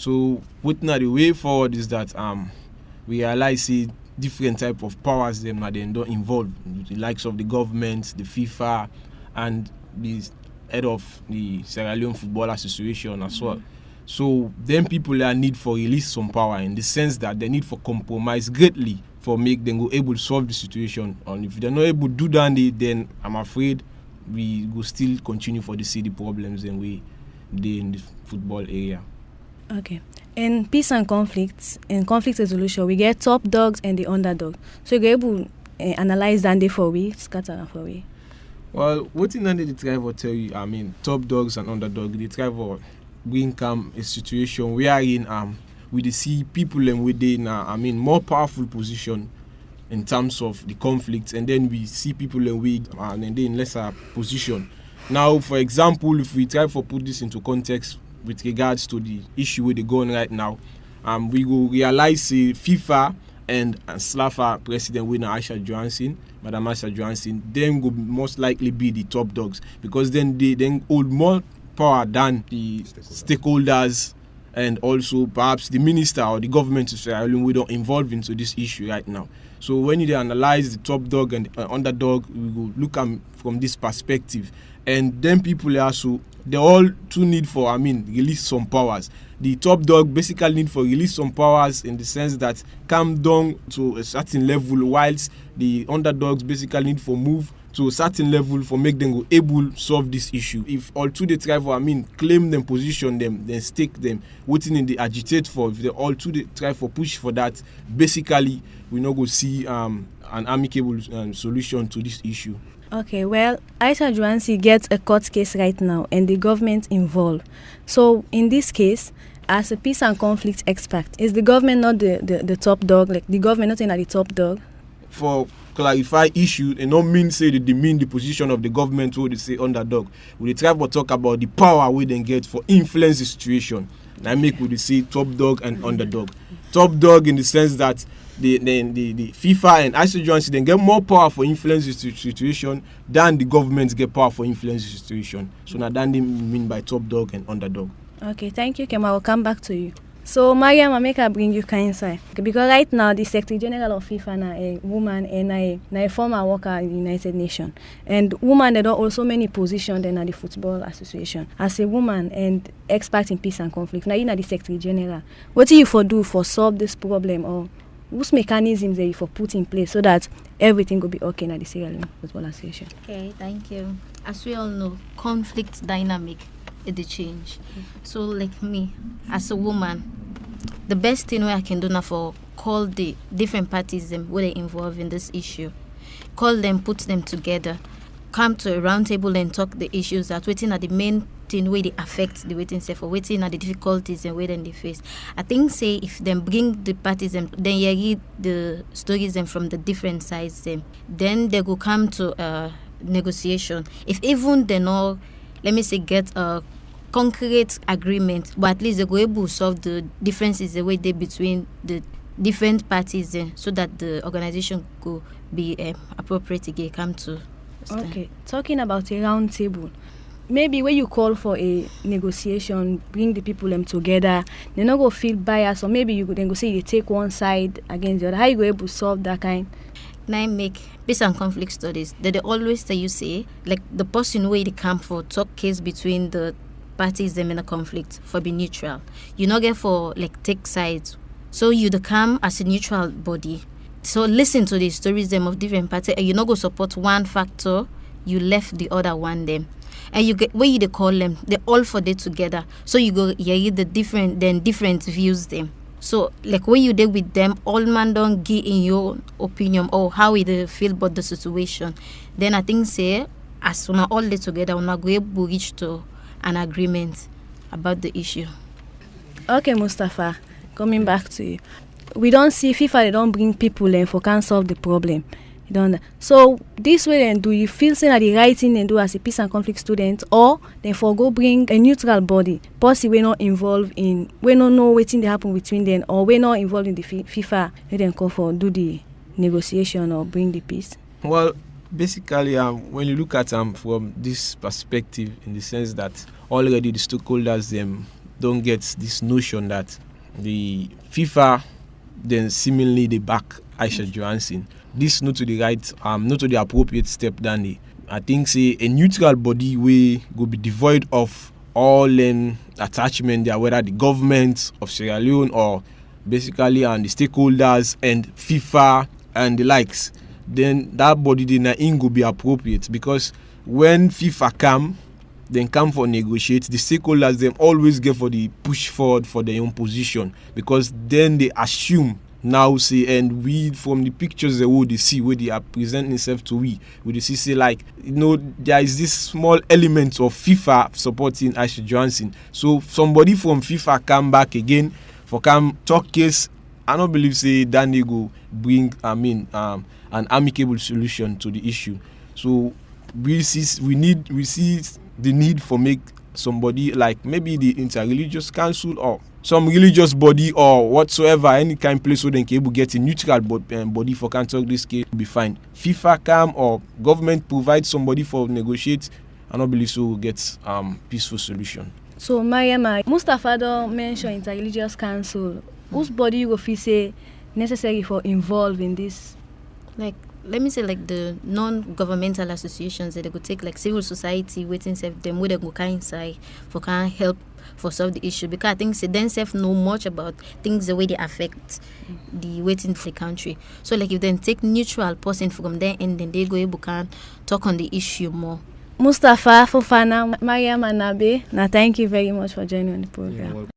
So what now the way forward is that we realize different type of powers them that they don't involve, the likes of the government, the FIFA, and the head of the Sierra Leone Football Association as well. So then people are need for release some power in the sense that they need for compromise greatly for make them go able to solve the situation. And if they're not able to do that, then I'm afraid we will still continue for the city problems and we in the football area. Okay. In peace and conflicts, in conflict resolution, we get top dogs and the underdog. So you're able to analyze that for we, scatter for we. Well, what in they try to tell you, top dogs and underdog, they try to bring a situation wherein we see people and within more powerful position in terms of the conflict, and then we see people in weak and then in lesser position. Now, for example, if we try to put this into context with regards to the issue where they go on right now, we will realize FIFA and SLAFA president winner Madam Aisha Johansson, then will most likely be the top dogs because then they hold more power than the stakeholders and also perhaps the minister or the government of Sierra Leone we don't involve into this issue right now. So when you analyze the top dog and the underdog, we will look at from this perspective. And then people also, they all too need for, release some powers. The top dog basically need for release some powers in the sense that come down to a certain level, whilst the underdogs basically need for move to a certain level for make them able to solve this issue. If all two they try for, claim them, position them, then stake them, waiting in the agitate for, if they all two they try for push for that, basically we not go see an amicable solution to this issue. Okay, well, Aisha Johansson gets a court case right now and the government involved. So in this case, as a peace and conflict expert, is the government not the top dog? Like the government not in the top dog? For clarify issue, and not mean say that they mean the position of the government who they say underdog. We try to talk about the power we then get for influence the situation. And I make we say top dog and underdog. Top dog in the sense that the FIFA and Aisha Johansson then get more power for influence the situation than the government get power for influence the situation. So now that they mean by top dog and underdog. Okay, thank you, Kema. I'll come back to you. So Mariam, I make her bring you kind side because right now the Secretary General of FIFA na a woman and a former worker in the United Nations, and woman they don't also many positions in the Football Association as a woman and expert in peace and conflict. Now you know the Secretary General. What do you for do for solve this problem, or whose mechanisms are you for put in place so that everything will be okay in the Sierra Leone Football Association? Okay, thank you. As we all know, conflict dynamic is the change. So like me, as a woman, the best thing I can do now for call the different parties where they involved in this issue. Call them, put them together, come to a round table and talk the issues that waiting at the main thing where they affect the waiting self or waiting at the difficulties and where then they face. I think say if them bring the parties then you read the stories from the different sides then they go come to negotiation. If even they know, let me say, get a concrete agreement, but at least they go able to solve the differences the way they between the different parties so that the organization could be appropriate to come to stand. Okay, talking about a round table, maybe when you call for a negotiation, bring the people together, they not go feel biased, or maybe you could then go say you take one side against the other. How you go able to solve that kind? Now I make peace and conflict studies. They always say you say like the person where they come for talk case between the parties them in a conflict for be neutral. You not get for like take sides. So you the come as a neutral body. So listen to the stories them of different parties and you not go support one factor, you left the other one them. And you get where you they call them, they all for they together. So you go the different views them. So like when you deal with them, all man don't give in your opinion or how they feel about the situation. Then I think say as soon as all they together, we're not going to reach to an agreement about the issue. Okay, Mustafa, coming back to you. We don't see FIFA, they don't bring people in for can solve the problem. You don't. So this way then, do you feel saying that the right thing they do as a peace and conflict student, or then for go bring a neutral body, possibly we're not involved in, we don't know what thing they happen between them, or we're not involved in the FIFA, they then come for do the negotiation or bring the peace? Well, basically, when you look at from this perspective, in the sense that already the stakeholders don't get this notion that the FIFA then seemingly they back Aisha Johansson. This not to the right, not to the appropriate step, Danny. I think say a neutral body way will be devoid of all attachment there, whether the government of Sierra Leone or basically and the stakeholders and FIFA and the likes. Then that body then will be appropriate, because when FIFA come for negotiate, the stakeholders them always get for the push forward for their own position, because then they assume now say, and we from the pictures they see where they are presenting themselves to we see say like, there is this small element of FIFA supporting Aisha Johansson. So somebody from FIFA come back again for come talk case. I don't believe say Danny go bring an amicable solution to the issue. So we see the need for make somebody like maybe the interreligious council or some religious body or whatsoever, any kind of place where they can able get a neutral body for can talk this case will be fine. FIFA come or government provide somebody for negotiate, I don't believe so we'll get peaceful solution. So Mariama, Mustafa don't mention interreligious council. Whose body you go feel say necessary for involved in this? Like, let me say like the non-governmental associations that they could take, like civil society waiting self them where they go kind inside for can help for solve the issue, because I think they themselves know much about things the way they affect the waiting to the country. So like if they take neutral person from there and then they go able can talk on the issue more. Mustafa, Fofana, Mariam and Nabe, now thank you very much for joining on the program.